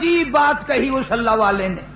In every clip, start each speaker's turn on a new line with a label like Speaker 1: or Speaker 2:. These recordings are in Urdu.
Speaker 1: عجیب بات کہی اس اللہ والے نے.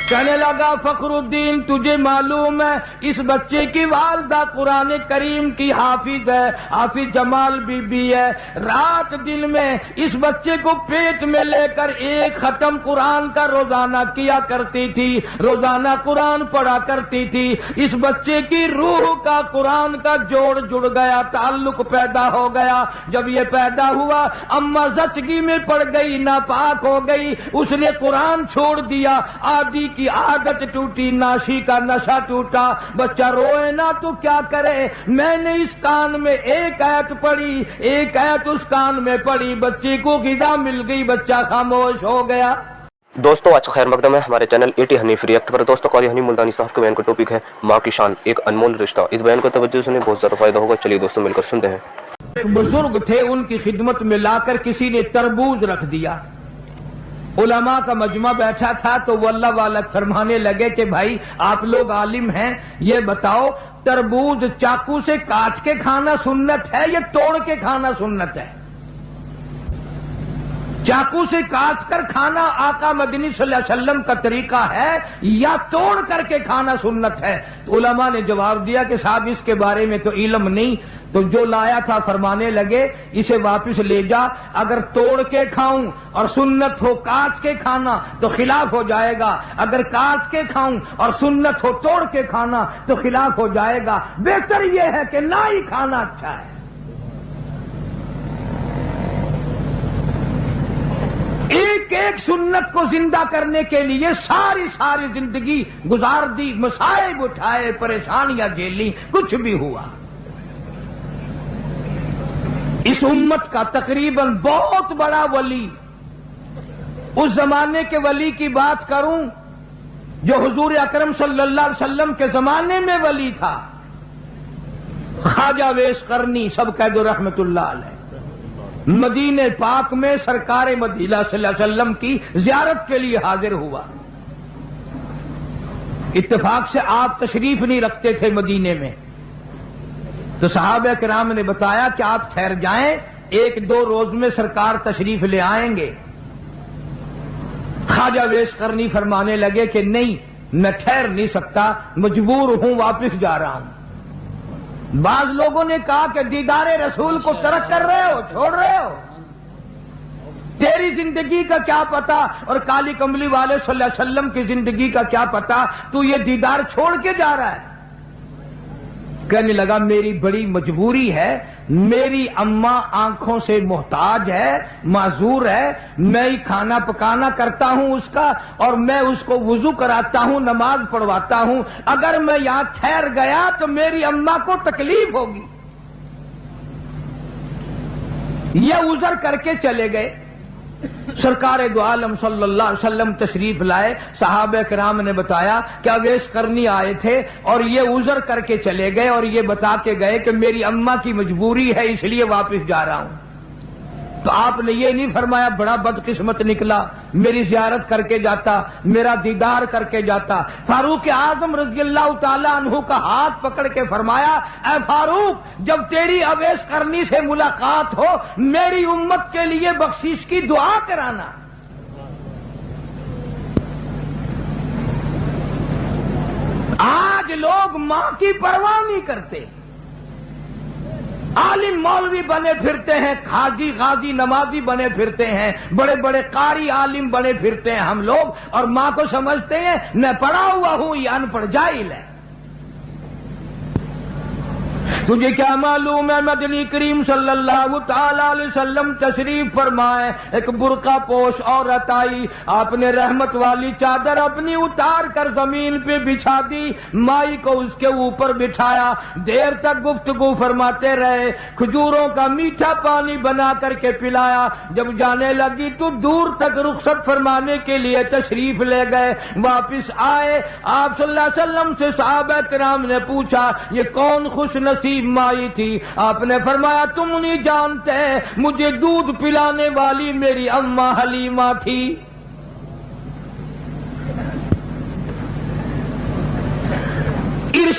Speaker 1: کہنے لگا فخرالدین تجھے معلوم ہے اس بچے کی والدہ قرآن کریم کی حافظ ہے, حافظ جمال بی بی ہے. رات دن میں اس بچے کو پیٹ میں لے کر ایک ختم قرآن کا روزانہ کیا کرتی تھی, روزانہ قرآن پڑھا کرتی تھی. اس بچے کی روح کا قرآن کا جوڑ جڑ گیا, تعلق پیدا ہو گیا. جب یہ پیدا ہوا اماں زچگی میں پڑ گئی, ناپاک ہو گئی, اس نے قرآن چھوڑ دیا. آدھی کی عادت ٹوٹی, ناشی کا نشہ ٹوٹا. بچہ روئے نا تو کیا کرے. میں نے اس کان میں ایک آیت پڑھی, ایک آیت اس کان میں پڑھی, بچے کو غذا مل گئی, بچہ خاموش ہو گیا.
Speaker 2: دوستو آج کا خیر مقدم ہے ہمارے چینل ایٹی حنیف ریئیکٹ پر. دوستو قاری حنیف ملتانی صاحب کے بیان کا ٹاپک ہے ماں کی شان ایک انمول رشتہ. اس بیان کو توجہ سنیں, بہت زیادہ فائدہ ہوگا. چلیے دوستو مل کر سنتے ہیں.
Speaker 1: ایک بزرگ تھے, ان کی خدمت میں لا کر کسی نے تربوز رکھ دیا. علماء کا مجمع بیٹھا تھا تو وہ اللہ والا فرمانے لگے کہ بھائی آپ لوگ عالم ہیں, یہ بتاؤ تربوز چاقو سے کاٹ کے کھانا سنت ہے یا توڑ کے کھانا سنت ہے؟ چاقو سے کاٹ کر کھانا آقا مدنی صلی اللہ علیہ وسلم کا طریقہ ہے یا توڑ کر کے کھانا سنت ہے؟ تو علماء نے جواب دیا کہ صاحب اس کے بارے میں تو علم نہیں. تو جو لایا تھا فرمانے لگے اسے واپس لے جا, اگر توڑ کے کھاؤں اور سنت ہو کاٹ کے کھانا تو خلاف ہو جائے گا, اگر کاٹ کے کھاؤں اور سنت ہو توڑ کے کھانا تو خلاف ہو جائے گا. بہتر یہ ہے کہ نہ ہی کھانا اچھا ہے. ایک ایک سنت کو زندہ کرنے کے لیے ساری زندگی گزار دی, مصائب اٹھائے, پریشانیاں جھیلی, کچھ بھی ہوا. اس امت کا تقریباً بہت بڑا ولی, اس زمانے کے ولی کی بات کروں جو حضور اکرم صلی اللہ علیہ وسلم کے زمانے میں ولی تھا, خواجہ ویس قرنی سب کہہ دو رحمت اللہ علیہ. مدینے پاک میں سرکار مدینہ صلی اللہ علیہ وسلم کی زیارت کے لیے حاضر ہوا. اتفاق سے آپ تشریف نہیں رکھتے تھے مدینے میں, تو صحابہ کرام نے بتایا کہ آپ ٹھہر جائیں, ایک دو روز میں سرکار تشریف لے آئیں گے. خواجہ ویس قرنی فرمانے لگے کہ نہیں, میں ٹھہر نہیں سکتا, مجبور ہوں, واپس جا رہا ہوں. بعض لوگوں نے کہا کہ دیدار رسول کو ترک کر رہے ہو, چھوڑ رہے ہو, تیری زندگی کا کیا پتا, اور کالی کملی والے صلی اللہ علیہ وسلم کی زندگی کا کیا پتا, تو یہ دیدار چھوڑ کے جا رہا ہے. کہنے لگا میری بڑی مجبوری ہے, میری اماں آنکھوں سے محتاج ہے, معذور ہے, میں ہی کھانا پکانا کرتا ہوں اس کا, اور میں اس کو وضو کراتا ہوں, نماز پڑھواتا ہوں. اگر میں یہاں ٹھہر گیا تو میری اماں کو تکلیف ہوگی. یہ عذر کر کے چلے گئے. سرکار دو عالم صلی اللہ علیہ وسلم تشریف لائے. صحابہ کرام نے بتایا کہ اویس قرنی آئے تھے اور یہ عذر کر کے چلے گئے اور یہ بتا کے گئے کہ میری اماں کی مجبوری ہے اس لیے واپس جا رہا ہوں. تو آپ نے یہ نہیں فرمایا بڑا بدقسمت نکلا, میری زیارت کر کے جاتا, میرا دیدار کر کے جاتا. فاروق اعظم رضی اللہ تعالی عنہ کا ہاتھ پکڑ کے فرمایا, اے فاروق جب تیری اویس قرنی سے ملاقات ہو میری امت کے لیے بخشش کی دعا کرانا. آج لوگ ماں کی پرواہ نہیں کرتے, عالم مولوی بنے پھرتے ہیں, حاجی غازی نمازی بنے پھرتے ہیں, بڑے بڑے قاری عالم بنے پھرتے ہیں ہم لوگ, اور ماں کو سمجھتے ہیں میں پڑھا ہوا ہوں, یہ ان پڑھ جاہل ہے. تجھے کیا معلوم ہے مدنی کریم صلی اللہ تعالی علیہ وسلم تشریف فرمائے, ایک برقع پوش عورت آئی, آپ نے رحمت والی چادر اپنی اتار کر زمین پہ بچھا دی, مائی کو اس کے اوپر بٹھایا, دیر تک گفتگو فرماتے رہے, کھجوروں کا میٹھا پانی بنا کر کے پلایا. جب جانے لگی تو دور تک رخصت فرمانے کے لیے تشریف لے گئے. واپس آئے آپ صلی اللہ علیہ وسلم سے صحابہ کرام نے پوچھا یہ کون خوش نصیب مائی تھی؟ آپ نے فرمایا تم نہیں جانتے, مجھے دودھ پلانے والی میری اماں حلیمہ تھی.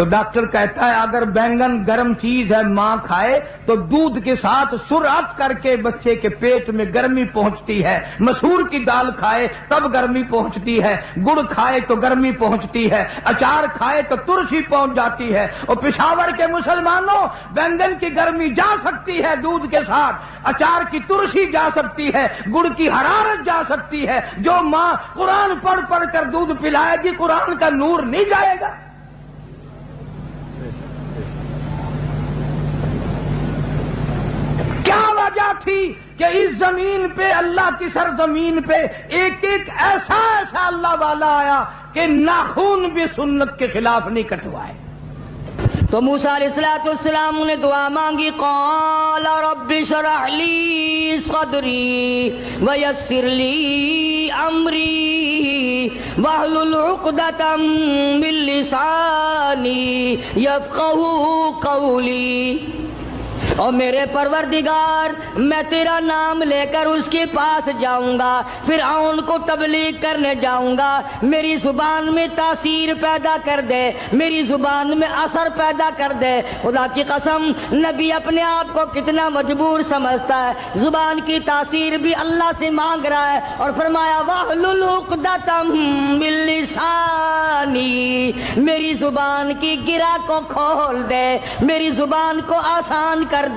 Speaker 1: تو ڈاکٹر کہتا ہے اگر بینگن گرم چیز ہے ماں کھائے تو دودھ کے ساتھ سرعت کر کے بچے کے پیٹ میں گرمی پہنچتی ہے، مسور کی دال کھائے تب گرمی پہنچتی ہے، گڑ کھائے تو گرمی پہنچتی ہے، اچار کھائے تو ترشی پہنچ جاتی ہے۔ اور پشاور کے مسلمانوں، بینگن کی گرمی جا سکتی ہے دودھ کے ساتھ، اچار کی ترشی جا سکتی ہے، گڑ کی حرارت جا سکتی ہے۔ جو ماں قرآن پڑھ پڑھ کر دودھ پلائے گی قرآن کا نور نہیں جائے گا۔ کیا وجہ تھی کہ اس زمین پہ، اللہ کی سرزمین پہ، ایک ایک ایسا اللہ والا آیا کہ ناخون بھی سنت کے خلاف نہیں کٹوائے۔
Speaker 3: تو موسیٰ علیہ السلام نے دعا مانگی، قال رب اشرح لی صدری ویسر لی امری واحلل عقدۃ من لسانی یفقہوا قولی۔ اور میرے پروردگار، میں تیرا نام لے کر اس کے پاس جاؤں گا، فرعون کو تبلیغ کرنے جاؤں گا، میری زبان میں تاثیر پیدا کر دے، میری زبان میں اثر پیدا کر دے۔ خدا کی قسم، نبی اپنے آپ کو کتنا مجبور سمجھتا ہے، زبان کی تاثیر بھی اللہ سے مانگ رہا ہے، اور فرمایا واحلل عقدۃ من لسانی، میری زبان کی گرہ کو کھول دے، میری زبان کو آسان کر دے،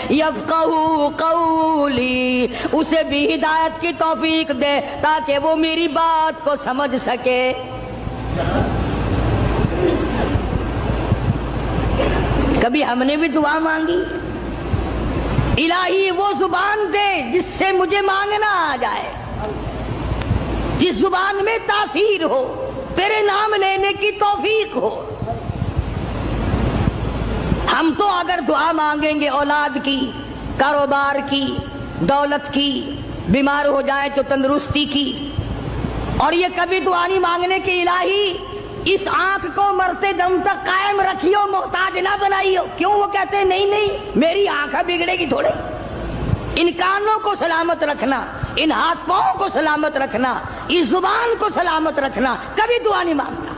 Speaker 3: یفقہوا قولی، اسے بھی ہدایت کی توفیق دے تاکہ وہ میری بات کو سمجھ سکے۔ کبھی ہم نے بھی دعا مانگی، الہی وہ زبان دے جس سے مجھے مانگنا آ جائے، جس زبان میں تاثیر ہو، تیرے نام لینے کی توفیق ہو۔ ہم تو اگر دعا مانگیں گے اولاد کی، کاروبار کی، دولت کی، بیمار ہو جائے تو تندرستی کی، اور یہ کبھی دعا نہیں مانگنے کی الہی اس آنکھ کو مرتے دم تک قائم رکھیو، محتاج نہ بنائیو۔ کیوں؟ وہ کہتے ہیں نہیں نہیں، میری آنکھ بگڑے گی تھوڑے، ان کانوں کو سلامت رکھنا، ان ہاتھ پاؤں کو سلامت رکھنا، اس زبان کو سلامت رکھنا، کبھی دعا نہیں مانگتا۔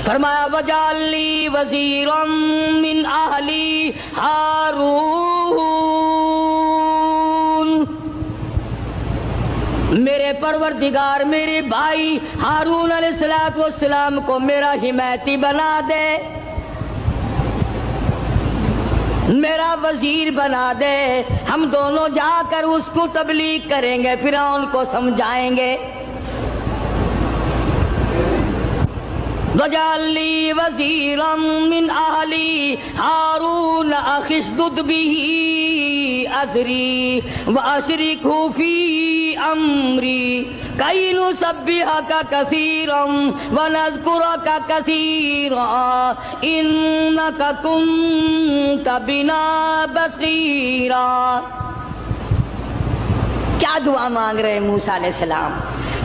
Speaker 3: فرمایا وجعل لی وزیرا من اہلی ہارون، میرے پروردگار میرے بھائی ہارون علیہ السلام کو میرا حمایتی بنا دے، میرا وزیر بنا دے، ہم دونوں جا کر اس کو تبلیغ کریں گے، فرعون کو سمجھائیں گے۔ وَاجْعَل لِّي وَزِيرًا مِّنْ أَهْلِي هَارُونَ أَخِشْدُدْ بِهِ أَزْرِي وَأَشْرِكْهُ فِي أَمْرِي كَيْ نُسَبِّحَكَ كَثِيرًا وَنَذْكُرَكَ كَثِيرًا إِنَّكَ كُنتَ بِنَا بَصِيرًا۔ کیا دعا مانگ رہے ہیں موسیٰ علیہ السلام؟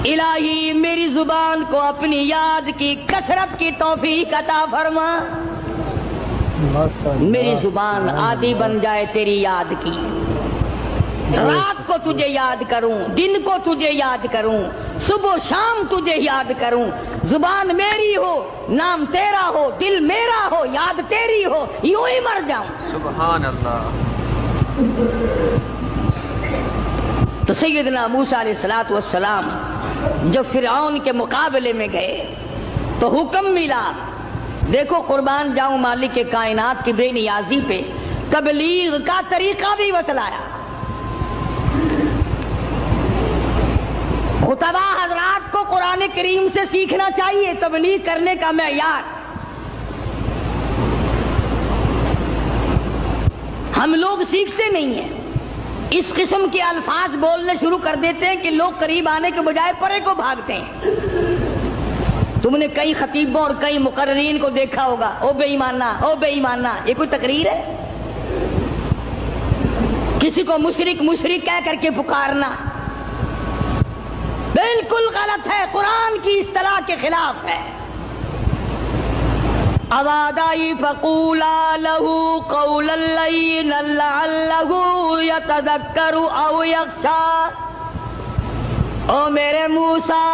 Speaker 3: الہی میری زبان کو اپنی یاد کی کثرت کی توفیق عطا فرما، میری زبان عادی بن جائے تیری یاد کی، رات کو تجھے یاد کروں، دن کو تجھے یاد کروں، صبح شام تجھے یاد کروں، زبان میری ہو، نام تیرا ہو، دل میرا ہو، یاد تیری ہو، یوں ہی مر جاؤں۔
Speaker 2: سبحان اللہ۔
Speaker 3: تو سیدنا موسیٰ علیہ السلام جب فرعون کے مقابلے میں گئے تو حکم ملا، دیکھو قربان جاؤں مالک کے کائنات کی بے نیازی پہ تبلیغ کا طریقہ بھی بتلایا۔ خطبہ حضرات کو قرآن کریم سے سیکھنا چاہیے تبلیغ کرنے کا معیار۔ ہم لوگ سیکھتے نہیں ہیں، اس قسم کے الفاظ بولنے شروع کر دیتے ہیں کہ لوگ قریب آنے کے بجائے پرے کو بھاگتے ہیں۔ تم نے کئی خطیبوں اور کئی مقررین کو دیکھا ہوگا، او بے ایمانہ، او بے ایمانہ، یہ کوئی تقریر ہے؟ کسی کو مشرک کہہ کر کے پکارنا بالکل غلط ہے، قرآن کی اصطلاح کے خلاف ہے۔ اوادائی فقولا لہو قولا لینا لعلہ یتذکر او یخشی۔ او میرے موسیٰ،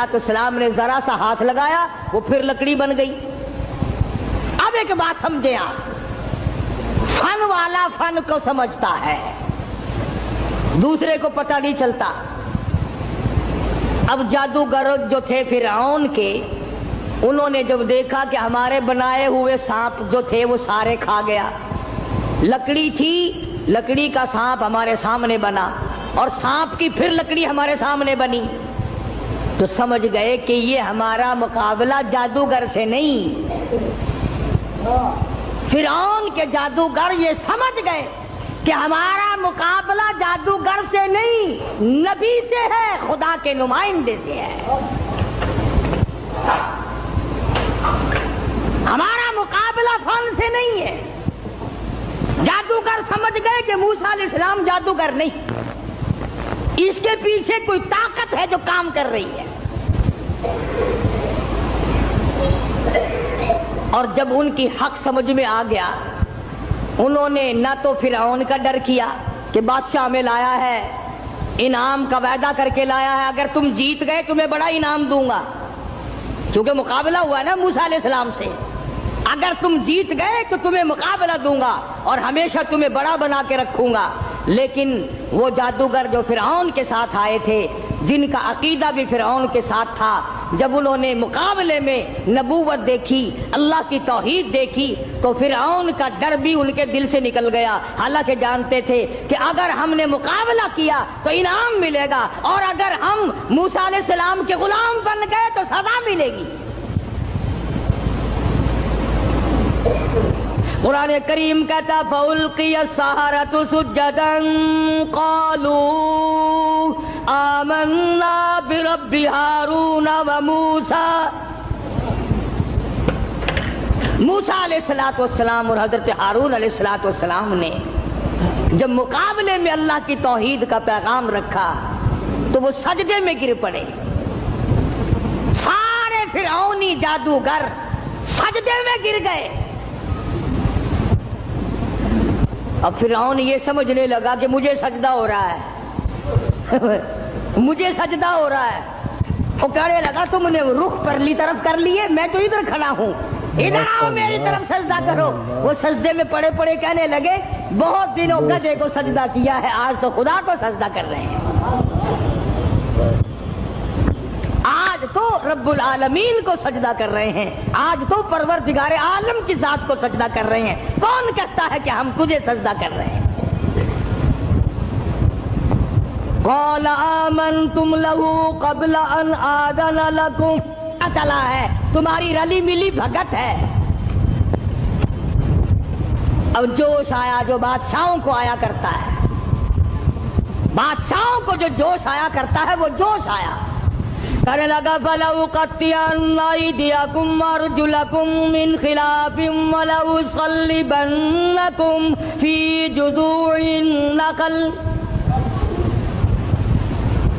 Speaker 3: السلام نے ذرا سا ہاتھ لگایا، وہ پھر لکڑی بن گئی۔ اب ایک بات سمجھیں آپ، فن والا فن کو سمجھتا ہے، دوسرے کو پتہ نہیں چلتا۔ اب جادوگر جو تھے فرعون کے، انہوں نے جب دیکھا کہ ہمارے بنائے ہوئے سانپ جو تھے وہ سارے کھا گیا، لکڑی تھی، لکڑی کا سانپ ہمارے سامنے بنا اور سانپ کی پھر لکڑی ہمارے سامنے بنی، تو سمجھ گئے کہ یہ ہمارا مقابلہ جادوگر سے نہیں۔ فرعون کے جادوگر یہ سمجھ گئے کہ ہمارا مقابلہ جادوگر سے نہیں، نبی سے ہے، خدا کے نمائندے سے ہے۔ ہمارا مقابلہ فن سے نہیں ہے۔ جادوگر سمجھ گئے کہ موسیٰ علیہ السلام جادوگر نہیں، اس کے پیچھے کوئی طاقت ہے جو کام کر رہی ہے۔ اور جب ان کی حق سمجھ میں آ گیا، انہوں نے نہ تو فرعون کا ڈر کیا کہ بادشاہ میں لایا ہے، انعام کا وعدہ کر کے لایا ہے، اگر تم جیت گئے تمہیں بڑا انعام دوں گا، چونکہ مقابلہ ہوا ہے نا موسیٰ علیہ السلام سے، اگر تم جیت گئے تو تمہیں مقابلہ دوں گا اور ہمیشہ تمہیں بڑا بنا کے رکھوں گا۔ لیکن وہ جادوگر جو فرعون کے ساتھ آئے تھے، جن کا عقیدہ بھی فرعون کے ساتھ تھا، جب انہوں نے مقابلے میں نبوت دیکھی، اللہ کی توحید دیکھی، تو فرعون کا ڈر بھی ان کے دل سے نکل گیا، حالانکہ جانتے تھے کہ اگر ہم نے مقابلہ کیا تو انعام ملے گا، اور اگر ہم موسیٰ علیہ السلام کے غلام بن گئے تو سزا ملے گی۔ قرآن کریم کہتا فَأُلْقِيَ السَّحَرَةُ سُجَّدًا قَالُوا آمَنَّا بِرَبِّ هَارُونَ وَمُوسَىٰ۔ موسیٰ علیہ السلام اور حضرت ہارون علیہ السلام نے جب مقابلے میں اللہ کی توحید کا پیغام رکھا تو وہ سجدے میں گر پڑے۔ سارے فرعونی جادوگر سجدے میں گر گئے۔ اب فرعون یہ سمجھنے لگا کہ مجھے سجدہ ہو رہا ہے مجھے سجدہ ہو رہا ہے۔ وہ کہنے لگا تم نے رخ پرلی طرف کر لیے، میں تو ادھر کھڑا ہوں، ادھر آؤ میری طرف سجدہ کرو۔ وہ سجدے میں پڑے پڑے کہنے لگے بہت دنوں گدھے کو سجدہ کیا ہے، آج تو خدا کو سجدہ کر رہے ہیں، آج تو رب العالمین کو سجدہ کر رہے ہیں، آج تو پروردگار عالم کی ذات کو سجدہ کر رہے ہیں۔ کون کہتا ہے کہ ہم تجھے سجدہ کر رہے ہیں؟ قال آمنتم له قبل ان آذن لكم، چلا ہے تمہاری رلی ملی بھگت ہے۔ اب جوش آیا جو بادشاہوں کو آیا کرتا ہے، بادشاہوں کو جو جوش آیا کرتا ہے وہ جوش آیا، کہنے لگا فَلَأُقَطِّعَنَّ أَيْدِيَكُمْ وَأَرْجُلَكُمْ مِنْ خِلَافٍ وَلَأُصَلِّبَنَّكُمْ فِي جُذُوعِ النَّخْلِ۔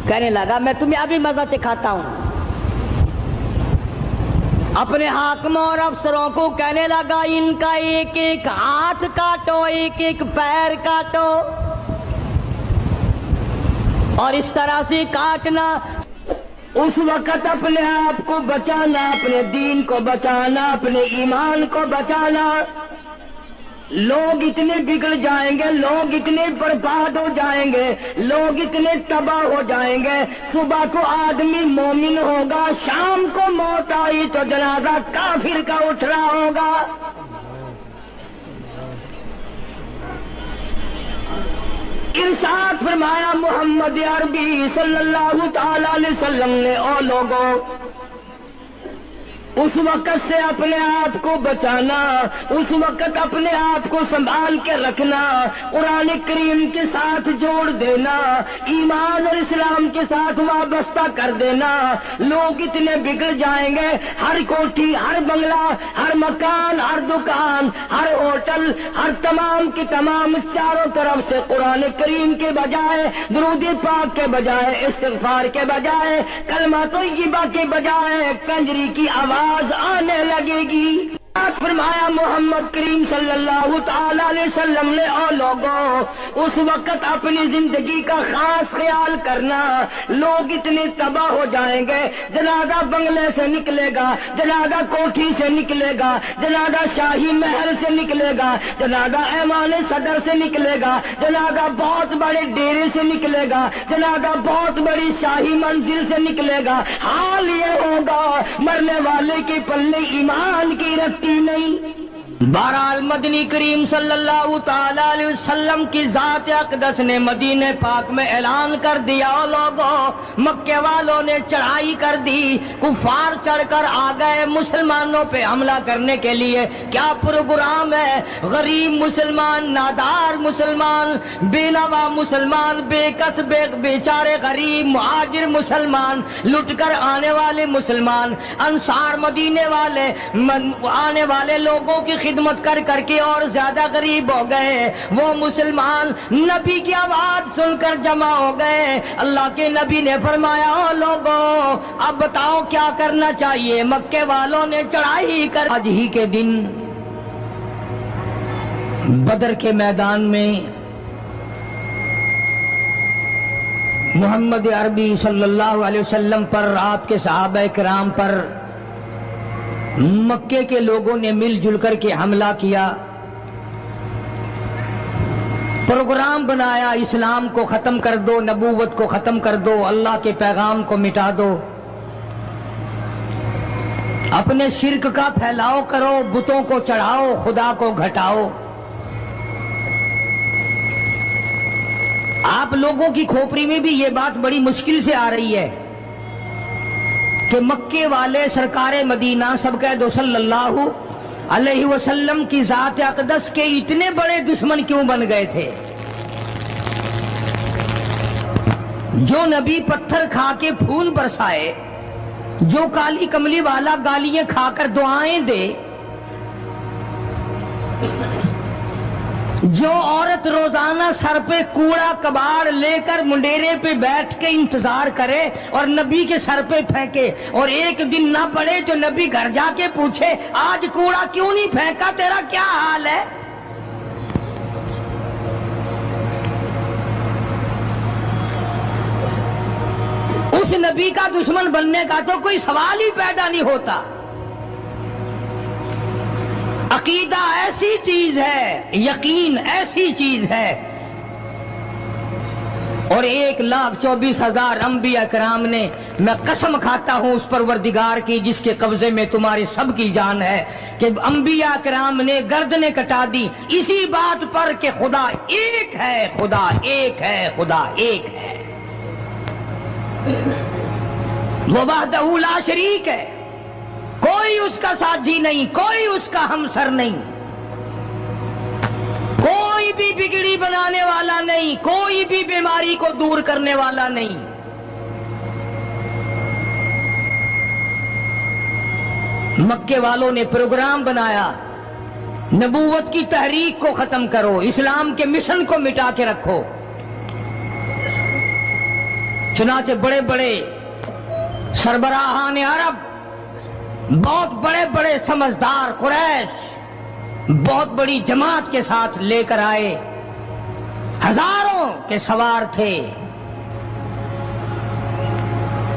Speaker 3: کہنے لگا میں تمہیں ابھی مزہ چکھاتا ہوں۔ اپنے حاکموں اور افسروں کو کہنے لگا ان کا ایک ایک ہاتھ کاٹو، ایک ایک پیر کاٹو، اور اس طرح سے کاٹنا۔
Speaker 1: اس وقت اپنے آپ کو بچانا، اپنے دین کو بچانا، اپنے ایمان کو بچانا۔ لوگ اتنے بگڑ جائیں گے، لوگ اتنے برباد ہو جائیں گے، لوگ اتنے تباہ ہو جائیں گے۔ صبح کو آدمی مومن ہوگا، شام کو موت آئی تو جنازہ کافر کا اٹھ رہا ہوگا۔ ارشاد فرمایا محمد عربی صلی اللہ تعالی علیہ وسلم نے، او لوگوں اس وقت سے اپنے آپ کو بچانا، اس وقت اپنے آپ کو سنبھال کے رکھنا، قرآن کریم کے ساتھ جوڑ دینا، ایمان اور اسلام کے ساتھ وابستہ کر دینا۔ لوگ اتنے بگڑ جائیں گے، ہر کوٹھی، ہر بنگلہ، ہر مکان، ہر دکان، ہر ہوٹل، ہر تمام کی تمام چاروں طرف سے قرآن کریم کے بجائے، درود پاک کے بجائے، استغفار کے بجائے، کلمہ طیبہ کے بجائے کنجری کی آواز آنے لگے گی۔
Speaker 3: فرمایا محمد کریم صلی اللہ تعالی علیہ وسلم نے، او لوگوں اس وقت اپنی زندگی کا خاص خیال کرنا، لوگ اتنے تباہ ہو جائیں گے، جنازہ بنگلے سے نکلے گا، جنازہ کوٹھی سے نکلے گا، جنازہ شاہی محل سے نکلے گا، جنازہ ایوان صدر سے نکلے گا، جنازہ بہت بڑے ڈیرے سے نکلے گا، جنازہ بہت بڑی شاہی منزل سے نکلے گا، حال یہ ہوگا مرنے والے کے پلے ایمان کی رتی نہیں۔ بہرحال مدنی کریم صلی اللہ تعالی علیہ وسلم کی ذات اقدس نے مدینہ پاک میں اعلان کر دیا، لوگوں مکے والوں نے چڑھائی کر دی، کفار چڑھ کر آ گئے مسلمانوں پہ حملہ کرنے کے لیے۔ کیا پروگرام ہے؟ غریب مسلمان، نادار مسلمان، بے نوا مسلمان، بے کس بیچارے غریب مہاجر مسلمان، لٹ کر آنے والے مسلمان، انصار مدینے والے آنے والے لوگوں کی خدمت کر کر کے اور زیادہ غریب ہو گئے۔ وہ مسلمان نبی کی آواز سن کر جمع ہو گئے۔ اللہ کے نبی نے فرمایا، او لوگوں اب بتاؤ کیا کرنا چاہیے؟ مکے والوں نے چڑھائی کر آج ہی کے دن بدر کے میدان میں محمد عربی صلی اللہ علیہ وسلم پر، آپ کے صحابہ کرام پر مکے کے لوگوں نے مل جل کر کے حملہ کیا، پروگرام بنایا، اسلام کو ختم کر دو، نبوت کو ختم کر دو، اللہ کے پیغام کو مٹا دو، اپنے شرک کا پھیلاؤ کرو، بتوں کو چڑھاؤ، خدا کو گھٹاؤ۔ آپ لوگوں کی کھوپڑی میں بھی یہ بات بڑی مشکل سے آ رہی ہے کہ مکے والے سرکار مدینہ سب کہہ دو صلی اللہ علیہ وسلم کی ذات اقدس کے اتنے بڑے دشمن کیوں بن گئے تھے؟ جو نبی پتھر کھا کے پھول برسائے، جو کالی کملی والا گالیاں کھا کر دعائیں دے، جو عورت روزانہ سر پہ کوڑا کباڑ لے کر منڈیرے پہ بیٹھ کے انتظار کرے اور نبی کے سر پہ پھینکے، اور ایک دن نہ پڑے جو نبی گھر جا کے پوچھے آج کوڑا کیوں نہیں پھینکا، تیرا کیا حال ہے؟ اس نبی کا دشمن بننے کا تو کوئی سوال ہی پیدا نہیں ہوتا۔ عقیدہ ایسی چیز ہے، یقین ایسی چیز ہے، اور 1,24,000 انبیاء کرام نے، میں قسم کھاتا ہوں اس پروردگار کی جس کے قبضے میں تمہاری سب کی جان ہے، کہ انبیاء کرام نے گردنیں کٹا دی اسی بات پر کہ خدا ایک ہے، خدا ایک ہے، خدا ایک ہے، وہ وحدہ لا شریک ہے، کوئی اس کا ساتھی نہیں، کوئی اس کا ہمسر نہیں، کوئی بھی بگڑی بنانے والا نہیں، کوئی بھی بیماری کو دور کرنے والا نہیں۔ مکے والوں نے پروگرام بنایا، نبوت کی تحریک کو ختم کرو، اسلام کے مشن کو مٹا کے رکھو۔ چنانچہ بڑے بڑے سربراہان عرب، بہت بڑے بڑے سمجھدار قریش بہت بڑی جماعت کے ساتھ لے کر آئے، ہزاروں کے سوار تھے۔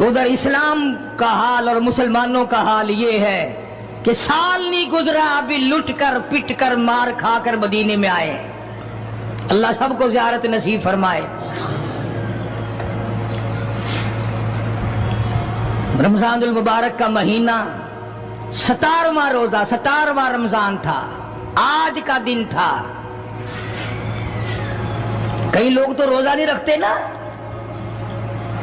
Speaker 3: ادھر اسلام کا حال اور مسلمانوں کا حال یہ ہے کہ سال نہیں گزرا ابھی لٹ کر پٹ کر مار کھا کر مدینے میں آئے۔ اللہ سب کو زیارت نصیب فرمائے۔ رمضان المبارک کا مہینہ 17واں روزہ، 17واں رمضان تھا، آج کا دن تھا۔ کئی لوگ تو روزہ نہیں رکھتے نا،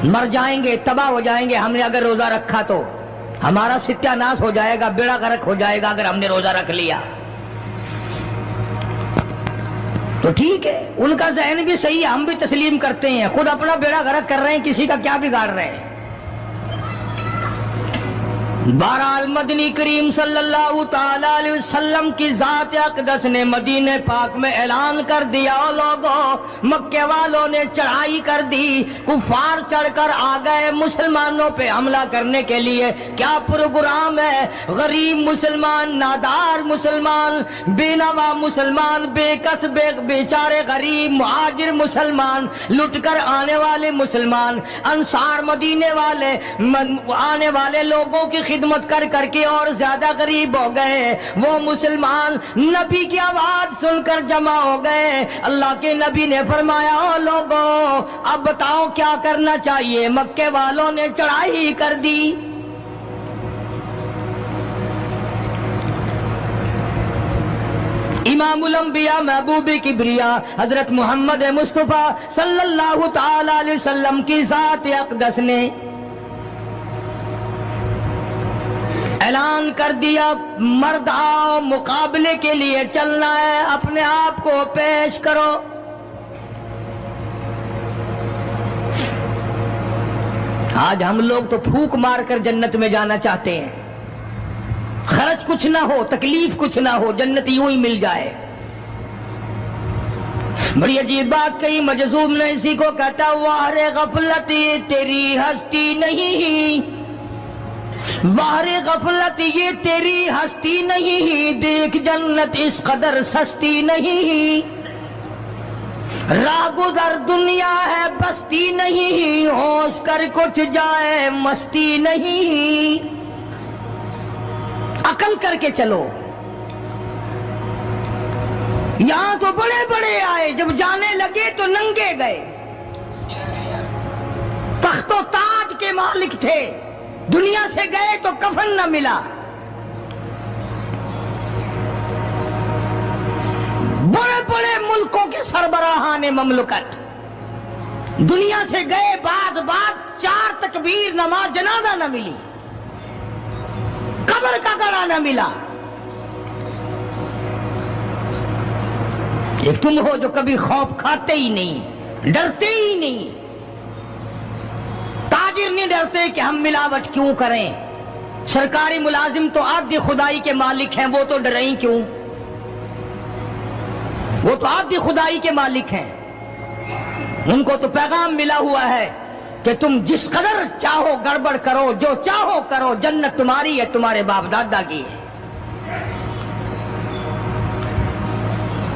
Speaker 3: مر جائیں گے، تباہ ہو جائیں گے۔ ہم نے اگر روزہ رکھا تو ہمارا ستیہ ناش ہو جائے گا، بیڑا غرق ہو جائے گا اگر ہم نے روزہ رکھ لیا تو ٹھیک ہے، ان کا ذہن بھی صحیح ہے، ہم بھی تسلیم کرتے ہیں، خود اپنا بیڑا غرق کر رہے ہیں، کسی کا کیا بگاڑ رہے ہیں۔ بہرحال مدنی کریم صلی اللہ تعالی علیہ وسلم کی ذات اقدس نے مدینہ پاک میں اعلان کر دیا، او لوگوں مکے والوں نے چڑھائی کر دی، کفار چڑھ کر آ گئے مسلمانوں پہ حملہ کرنے کے لیے۔ کیا پروگرام ہے؟ غریب مسلمان، نادار مسلمان، بے نوا مسلمان، بے کس بے بیچارے غریب مہاجر مسلمان، لٹ کر آنے والے مسلمان، انصار مدینے والے آنے والے لوگوں کی خدمت کر کر کے اور زیادہ غریب ہو گئے۔ وہ مسلمان نبی کی آواز سن کر جمع ہو گئے۔ اللہ کے نبی نے فرمایا، او لوگوں اب بتاؤ کیا کرنا چاہیے؟ مکے والوں نے چڑھائی کر دی۔ امام الانبیاء محبوب کبریا حضرت محمد مصطفیٰ صلی اللہ تعالی علیہ وسلم کی ذات اقدس نے اعلان کر دیا، مرد آؤ مقابلے کے لیے چلنا ہے، اپنے آپ کو پیش کرو۔ آج ہم لوگ تو پھونک مار کر جنت میں جانا چاہتے ہیں، خرچ کچھ نہ ہو، تکلیف کچھ نہ ہو، جنت یوں ہی مل جائے۔ بڑی عجیب بات کہی، مجذوب نے اسی کو کہتا، واہ غفلت یہ تیری ہستی نہیں، واہ غفلت یہ تیری ہستی نہیں، دیکھ جنت اس قدر سستی نہیں، راہ گزر دنیا ہے بستی نہیں، ہوش کر کچھ جائے مستی نہیں، عقل کر کے چلو۔ یہاں تو بڑے بڑے آئے، جب جانے لگے تو ننگے گئے، تخت و تاج کے مالک تھے، دنیا سے گئے تو کفن نہ ملا۔ بڑے بڑے ملکوں کے سربراہان مملکت دنیا سے گئے، بعد 4 تکبیر نماز جنازہ نہ ملی، قبر کا گڑا نہ ملا۔ ایک تم ہو جو کبھی خوف کھاتے ہی نہیں، ڈرتے ہی نہیں۔ تاجر نہیں ڈرتے کہ ہم ملاوٹ کیوں کریں، سرکاری ملازم تو آدھی خدائی کے مالک ہیں، وہ تو ڈریں کیوں؟ وہ تو آدھی خدائی کے مالک ہیں، ان کو تو پیغام ملا ہوا ہے کہ تم جس قدر چاہو گڑبڑ کرو، جو چاہو کرو، جنت تمہاری ہے، تمہارے باپ دادا کی ہے۔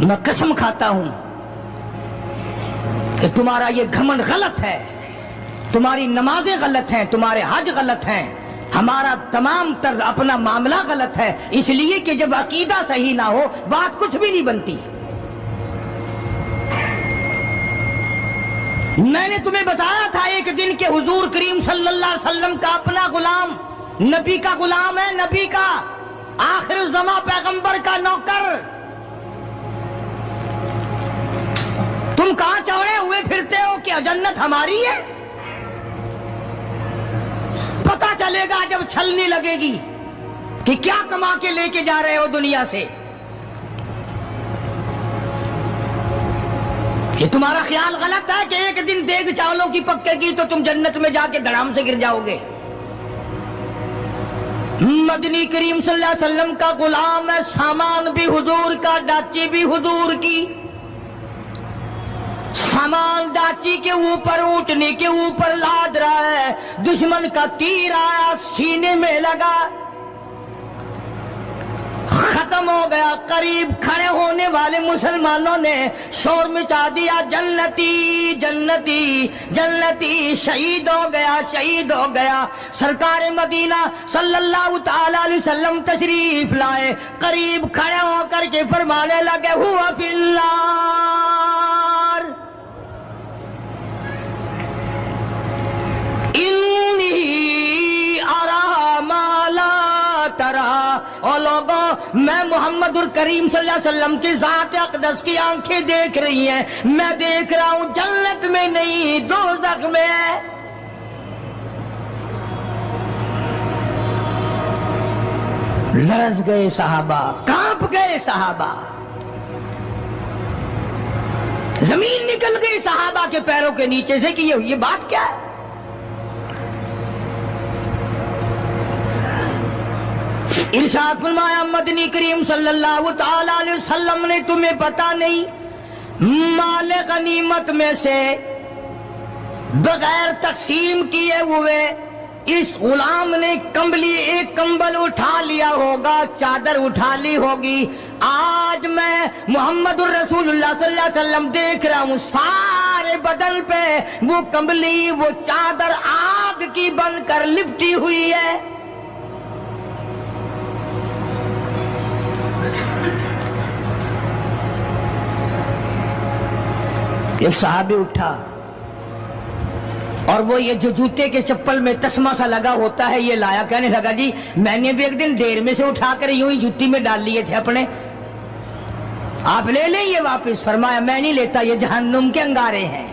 Speaker 3: میں قسم کھاتا ہوں کہ تمہارا یہ گھمنڈ غلط ہے، تمہاری نمازیں غلط ہیں، تمہارے حج غلط ہیں، ہمارا تمام تر اپنا معاملہ غلط ہے، اس لیے کہ جب عقیدہ صحیح نہ ہو بات کچھ بھی نہیں بنتی۔ میں نے تمہیں بتایا تھا ایک دن کہ حضور کریم صلی اللہ علیہ وسلم کا اپنا غلام نبی کا غلام ہے، نبی کا آخر الزماں پیغمبر کا نوکر۔ تم کہاں چوڑے ہوئے پھرتے ہو کہ جنت ہماری ہے؟ پتا چلے گا جب چھلنی لگے گی کہ کیا کما کے لے کے جا رہے ہو دنیا سے۔ یہ تمہارا خیال غلط ہے کہ ایک دن دیگ چاولوں کی پکے گی تو تم جنت میں جا کے دھڑام سے گر جاؤ گے۔ مدنی کریم صلی اللہ علیہ وسلم کا غلام ہے، سامان بھی حضور کا، ڈاچی بھی حضور کی۔ سامان ڈاچی کے اوپر، اونٹنے کے اوپر لاد رہا ہے، دشمن کا تیر آیا سینے میں لگا، ختم ہو گیا۔ قریب کھڑے ہونے والے مسلمانوں نے شور مچا دیا، جنتی جنتی جنتی، شہید ہو گیا شہید ہو گیا۔ سرکار مدینہ صلی اللہ تعالی علیہ وسلم تشریف لائے، قریب کھڑے ہو کر کے فرمانے لگے، ہوا فی النار انی ارا ما لا ترا۔ اور لوگوں، میں محمد الکریم صلی اللہ علیہ وسلم کی ذات اقدس کی آنکھیں دیکھ رہی ہیں، میں دیکھ رہا ہوں جنت میں نہیں دوزخ میں ہے۔ لرز گئے صحابہ، کانپ گئے صحابہ، زمین نکل گئی صحابہ کے پیروں کے نیچے سے کہ یہ بات کیا ہے؟ ارشاد فرمایا مدنی کریم صلی اللہ تعالی علیہ وسلم نے تمہیں پتا نہیں مال غنیمت میں سے بغیر تقسیم کیے ہوئے اس غلام نے کمبلی ایک کمبل اٹھا لیا ہوگا، چادر اٹھا لی ہوگی. آج میں محمد الرسول اللہ صلی اللہ علیہ وسلم دیکھ رہا ہوں سارے بدن پہ وہ کمبلی وہ چادر آگ کی بن کر لپٹی ہوئی ہے. ایک صحابی اٹھا اور وہ یہ جو جوتے کے چپل میں تسمہ سا لگا ہوتا ہے یہ لایا، کہنے لگا جی میں نے بھی ایک دن دیر میں سے اٹھا کر یوں ہی جوتی میں ڈال لیے تھے اپنے، آپ لے لیں یہ واپس. فرمایا میں نہیں لیتا، یہ جہنم کے انگارے ہیں.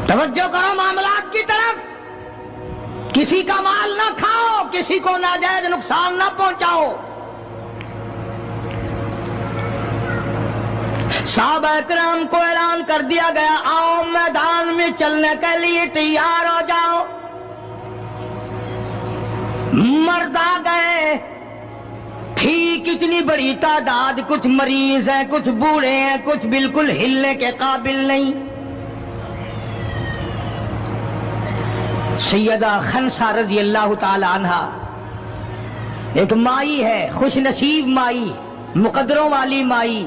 Speaker 3: توجہ کرو معاملات کی طرف، کسی کا مال نہ کھاؤ، کسی کو ناجائز نقصان نہ پہنچاؤ. صحابہ کرام کو اعلان کر دیا گیا آؤ میدان میں چلنے کے لیے تیار ہو جاؤ. مرد آ گئے، تھی کتنی بڑی تعداد، کچھ مریض ہیں، کچھ بوڑھے ہیں، کچھ بالکل ہلنے کے قابل نہیں. سیدہ خنسا رضی اللہ تعالی عنہا ایک مائی ہے، خوش نصیب مائی، مقدروں والی مائی.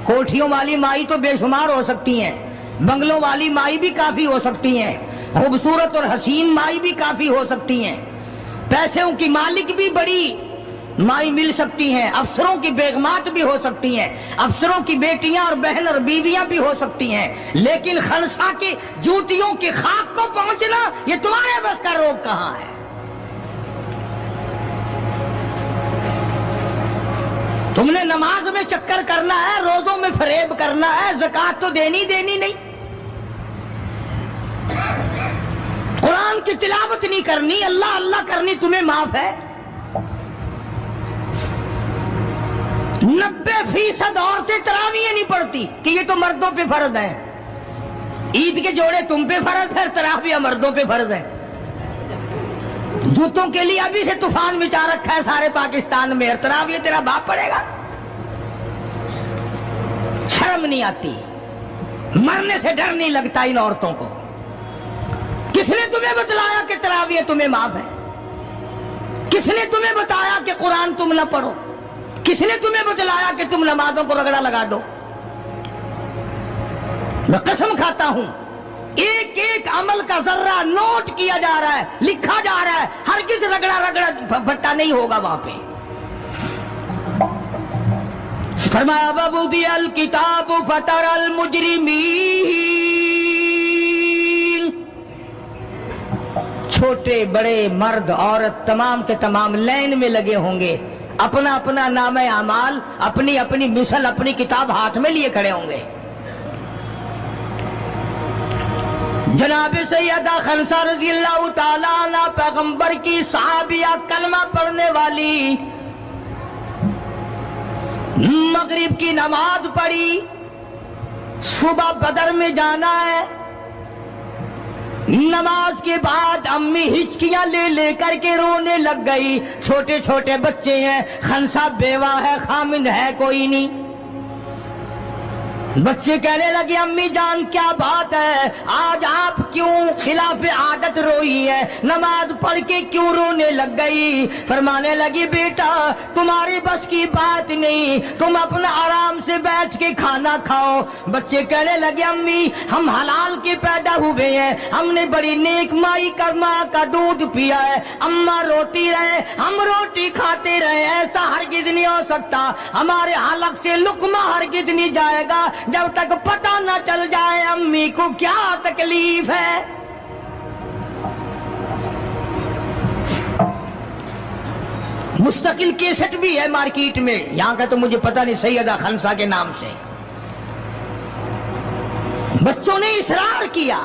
Speaker 3: کوٹھیوں والی مائی تو بے شمار ہو سکتی ہیں، بنگلوں والی مائی بھی کافی ہو سکتی ہیں، خوبصورت اور حسین مائی بھی کافی ہو سکتی ہیں، پیسوں کی مالک بھی بڑی مائی مل سکتی ہیں، افسروں کی بیگمات بھی ہو سکتی ہیں، افسروں کی بیٹیاں اور بہن اور بیویاں بھی ہو سکتی ہیں. لیکن خنسا کی جوتیوں کی خاک کو پہنچنا یہ تمہارے بس کا روگ کہاں ہے؟ تم نے نماز میں چکر کرنا ہے، روزوں میں فریب کرنا ہے، زکوٰۃ تو دینی نہیں، قرآن کی تلاوت نہیں کرنی، اللہ اللہ کرنی تمہیں معاف ہے. 90% عورتیں تراویح نہیں پڑھتی کہ یہ تو مردوں پہ فرض ہے. عید کے جوڑے تم پہ فرض ہے، تراویح مردوں پہ فرض ہے. جوتوں کے لیے ابھی سے طوفان مچا رکھا ہے سارے پاکستان میں، تراویح تیرا باپ پڑے گا. شرم نہیں آتی، مرنے سے ڈر نہیں لگتا ان عورتوں کو. کس نے تمہیں بتلایا کہ تراویح تمہیں معاف ہے؟ کس نے تمہیں بتایا کہ قرآن تم نہ پڑھو؟ کس نے تمہیں بتلایا کہ تم نمازوں کو رگڑا لگا دو؟ میں قسم کھاتا ہوں ایک ایک عمل کا ذرہ نوٹ کیا جا رہا ہے، لکھا جا رہا ہے، ہرگز رگڑا بھٹا نہیں ہوگا وہاں پہ. فرمایا وَوُضِعَ الْكِتَابُ فَتَرَى الْمُجْرِمِينَ، چھوٹے بڑے مرد عورت تمام کے تمام لائن میں لگے ہوں گے، اپنا اپنا نام اعمال، اپنی اپنی مثل، اپنی کتاب ہاتھ میں لیے کھڑے ہوں گے. جناب سیدہ خنسا رضی اللہ تعالیٰ عنہ پیغمبر کی صحابیہ، کلمہ پڑھنے والی، مغرب کی نماز پڑھی، صبح بدر میں جانا ہے. نماز کے بعد امی ہچکیاں لے کر کے رونے لگ گئی. چھوٹے چھوٹے بچے ہیں، خنسا بیوہ ہے، خامند ہے کوئی نہیں. بچے کہنے لگے امی جان کیا بات ہے، آج آپ کیوں خلاف عادت روئی ہے، نماز پڑھ کے کیوں رونے لگ گئی؟ فرمانے لگی بیٹا تمہاری بس کی بات نہیں، تم اپنا آرام سے بیٹھ کے کھانا کھاؤ. بچے کہنے لگے امی ہم حلال کے پیدا ہوئے ہیں، ہم نے بڑی نیک مائی کا ماں کا دودھ پیا ہے، اماں روتی رہے ہم روٹی کھاتے رہے، ایسا ہرگز نہیں ہو سکتا، ہمارے حلق سے لقمہ ہرگز نہیں جائے گا جب تک پتہ نہ چل جائے امی کو کیا تکلیف ہے. مستقل کیسٹ بھی ہے مارکیٹ میں، یہاں کا تو مجھے پتہ نہیں، سیدہ خنسا کے نام سے. بچوں نے اصرار کیا.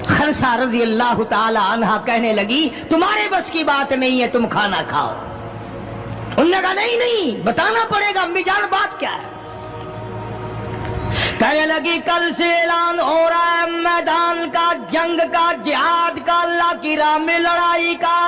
Speaker 3: خنسا رضی اللہ تعالی عنہا کہنے لگی تمہارے بس کی بات نہیں ہے، تم کھانا کھاؤ. انہوں نے کہا نہیں بتانا پڑے گا امی جان بات کیا ہے. کہنے لگی کل سے اعلان ہو رہا ہے میدان کا، جنگ کا، جہاد کا، اللہ کی راہ میں لڑائی کا.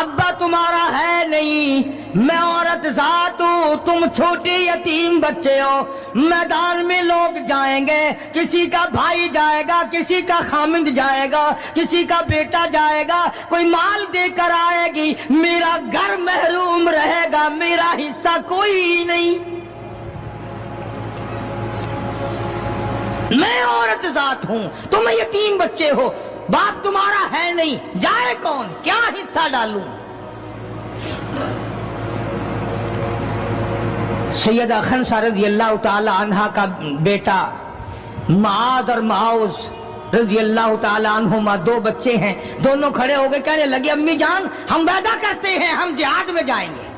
Speaker 3: ابا تمہارا ہے نہیں، میں عورت ذات ہوں، تم چھوٹے یتیم بچے ہو، میدان میں لوگ جائیں گے، کسی کا بھائی جائے گا، کسی کا خامند جائے گا، کسی کا بیٹا جائے گا، کوئی مال دے کر آئے گی، میرا گھر محروم رہے گا، میرا حصہ کوئی نہیں۔ میں عورت ذات ہوں، تم یتیم بچے ہو، باپ تمہارا ہے نہیں، جائے کون، کیا حصہ ڈالوں؟ سیدہ خنسہ رضی اللہ تعالی عنہا کا بیٹا معاذ اور معاوذ رضی اللہ تعالی عنہما 2 بچے ہیں، دونوں کھڑے ہو گئے، کہنے لگے امی جان ہم وعدہ کرتے ہیں ہم جہاد میں جائیں گے،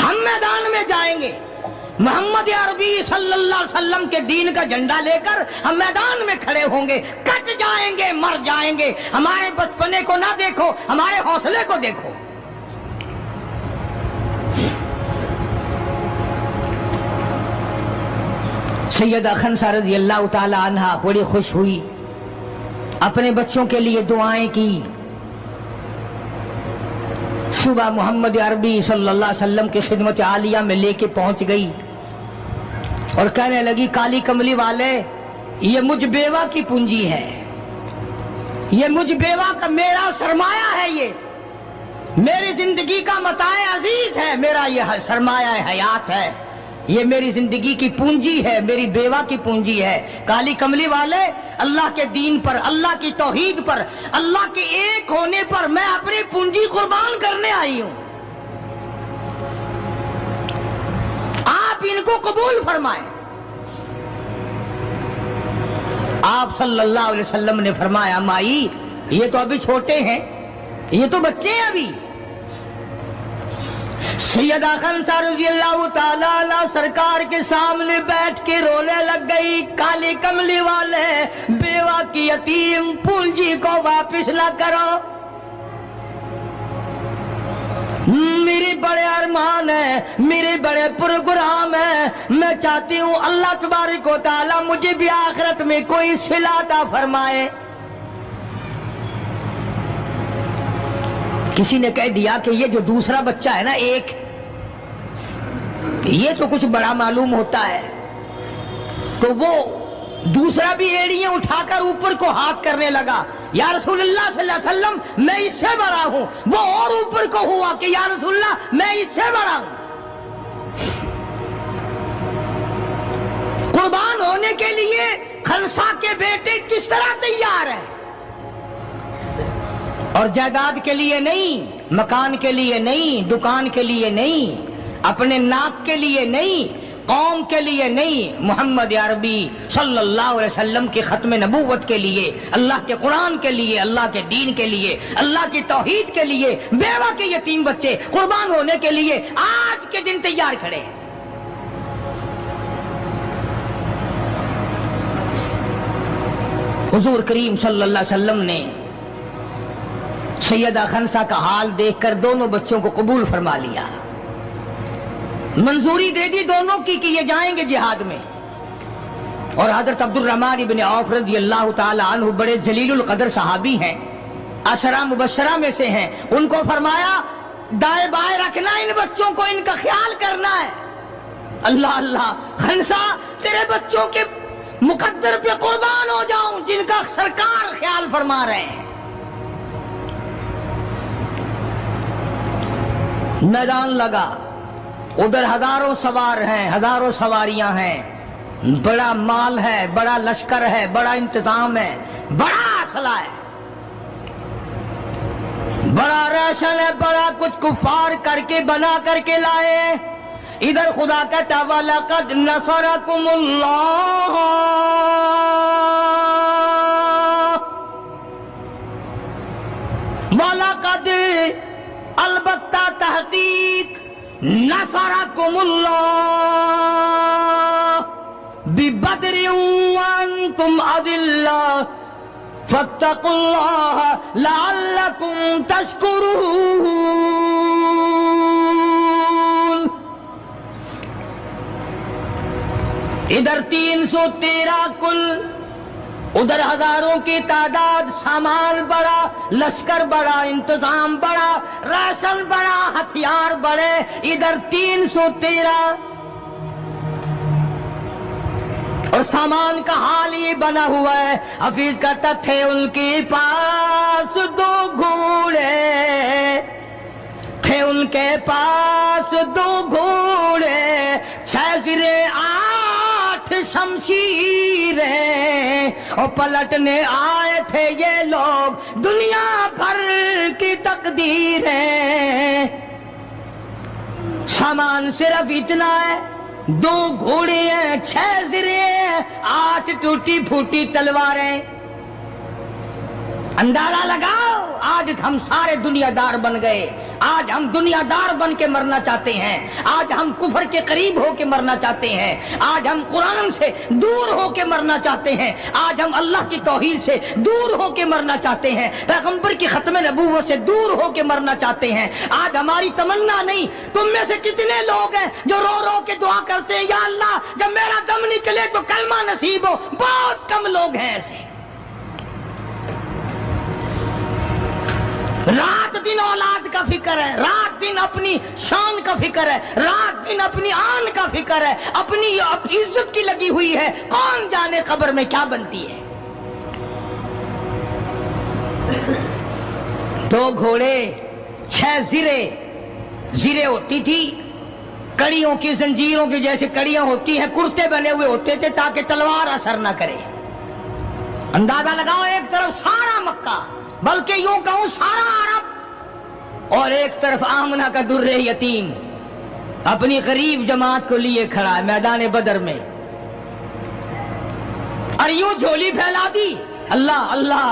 Speaker 3: ہم میدان میں جائیں گے، محمد عربی صلی اللہ علیہ وسلم کے دین کا جھنڈا لے کر ہم میدان میں کھڑے ہوں گے، کٹ جائیں گے، مر جائیں گے، ہمارے بچپنے کو نہ دیکھو، ہمارے حوصلے کو دیکھو۔ سیدہ خنسہ رضی اللہ تعالی عنہا بڑی خوش ہوئی، اپنے بچوں کے لیے دعائیں کی۔ صبح محمد عربی صلی اللہ علیہ وسلم کی خدمت عالیہ میں لے کے پہنچ گئی اور کہنے لگی کالی کملی والے، یہ مجھ بیوہ کی پونجی ہے، یہ مجھ بیوہ کا میرا سرمایہ ہے، یہ میری زندگی کا متاع عزیز ہے، میرا یہ سرمایہ حیات ہے، یہ میری زندگی کی پونجی ہے، میری بیوہ کی پونجی ہے۔ کالی کملی والے، اللہ کے دین پر، اللہ کی توحید پر، اللہ کے ایک ہونے پر میں اپنی پونجی قربان کرنے آئی ہوں، آپ ان کو قبول فرمائیں۔ آپ صلی اللہ علیہ وسلم نے فرمایا مائی یہ تو ابھی چھوٹے ہیں، یہ تو بچے ہیں ابھی۔ سیدہ خنسہ رضی اللہ تعالیٰ عنہ سرکار کے سامنے بیٹھ کے رونے لگ گئی، کالی کملی والے بیوہ کی یتیم پونجی کو واپس نہ کرو، میری بڑے ارمان ہے، میرے بڑے پروگرام ہے، میں چاہتی ہوں اللہ تبارک و تعالیٰ مجھے بھی آخرت میں کوئی صلہ عطا فرمائے۔ کسی نے کہہ دیا کہ یہ جو دوسرا بچہ ہے نا ایک، یہ تو کچھ بڑا معلوم ہوتا ہے، تو وہ دوسرا بھی ایڑیاں اٹھا کر اوپر کو ہاتھ کرنے لگا، یا رسول اللہ صلی اللہ علیہ وسلم میں اس سے بڑا ہوں، وہ اور اوپر کو ہوا کہ یا رسول اللہ میں اس سے بڑا ہوں۔ قربان ہونے کے لیے خنسہ کے بیٹے کس طرح تیار ہیں، اور جائیداد کے لیے نہیں، مکان کے لیے نہیں، دکان کے لیے نہیں، اپنے ناک کے لیے نہیں، قوم کے لیے نہیں، محمد عربی صلی اللہ علیہ وسلم کی ختم نبوت کے لیے، اللہ کے قرآن کے لیے، اللہ کے دین کے لیے، اللہ کی توحید کے لیے، بیوہ کے یتیم بچے قربان ہونے کے لیے آج کے دن تیار کھڑے ہیں۔ حضور کریم صلی اللہ علیہ وسلم نے سیدہ خنسہ کا حال دیکھ کر دونوں بچوں کو قبول فرما لیا، منظوری دے دی دونوں کی کہ یہ جائیں گے جہاد میں۔ اور حضرت عبد الرحمن بن عوف رضی اللہ تعالی عنہ بڑے جلیل القدر صحابی ہیں، عشرہ مبشرہ میں سے ہیں، ان کو فرمایا دائیں بائیں رکھنا ان بچوں کو، ان کا خیال کرنا ہے۔ اللہ اللہ، خنسہ تیرے بچوں کے مقدر پہ قربان ہو جاؤں جن کا سرکار خیال فرما رہے ہیں۔ میدان لگا، ادھر ہزاروں سوار ہیں، ہزاروں سواریاں ہیں، بڑا مال ہے، بڑا لشکر ہے، بڑا انتظام ہے، بڑا اسلحہ ہے، بڑا ریشن ہے، بڑا کچھ کفار کر کے بنا کر کے لائے۔ ادھر خدا کہتا وَلَقَدْ نَصَرَكُمُ اللَّهُ، وَلَقَدْ البتہ تحقیق نصرکم اللہ ببدر وانتم اذلہ فاتقوا اللہ لعلکم تشکرون۔ ادھر 313 کل، ادھر ہزاروں کی تعداد، سامان بڑا، لشکر بڑا، انتظام بڑا، راشن بڑا، ہتھیار بڑے، ادھر 313 اور سامان کا حال یہ بنا ہوا ہے۔ حفیظ کہتا تھے ان کے پاس 2 گھوڑے، تھے ان کے پاس 2 گھوڑے، 6 زرے 8 شمشیریں، اور پلٹنے آئے تھے یہ لوگ دنیا بھر کی تقدیریں۔ سامان صرف اتنا ہے، 2 گھوڑے ہیں، 6 زرے، 8 ٹوٹی پھوٹی تلواریں۔ اندازہ لگاؤ، آج ہم سارے دنیا دار بن گئے، آج ہم دنیا دار بن کے مرنا چاہتے ہیں، آج ہم کفر کے قریب ہو کے مرنا چاہتے ہیں، آج ہم قرآن سے دور ہو کے مرنا چاہتے ہیں، آج ہم اللہ کی توحید سے دور ہو کے مرنا چاہتے ہیں، پیغمبر کی ختم نبوت سے دور ہو کے مرنا چاہتے ہیں۔ آج ہماری تمنا نہیں، تم میں سے کتنے لوگ ہیں جو رو رو کے دعا کرتے ہیں یا اللہ جب میرا دم نکلے تو کلمہ نصیب ہو؟ بہت کم لوگ ہیں ایسے۔ رات دن اولاد کا فکر ہے، رات دن اپنی شان کا فکر ہے، رات دن اپنی آن کا فکر ہے، اپنی عزت کی لگی ہوئی ہے، کون جانے قبر میں کیا بنتی ہے۔ 2 گھوڑے، 6 زرے، زرے ہوتی تھی کڑیوں کی، زنجیروں کی جیسے کڑیاں ہوتی ہیں، کرتے بنے ہوئے ہوتے تھے تاکہ تلوار اثر نہ کرے۔ اندازہ لگاؤ، ایک طرف سارا مکہ، بلکہ یوں کہوں سارا عرب، اور ایک طرف آمنہ کا در یتیم اپنی غریب جماعت کو لیے کھڑا ہے میدان بدر میں، اور یوں جھولی پھیلا دی۔ اللہ اللہ،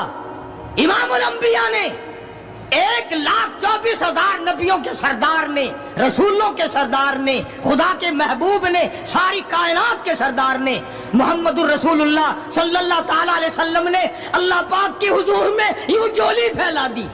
Speaker 3: امام الانبیاء نے 1,24,000 نبیوں کے سردار نے، رسولوں کے سردار نے، خدا کے محبوب نے، ساری کائنات کے سردار نے، محمد الرسول اللہ صلی اللہ تعالی علیہ وسلم نے اللہ پاک کی حضور میں یوں جھولی پھیلا دی۔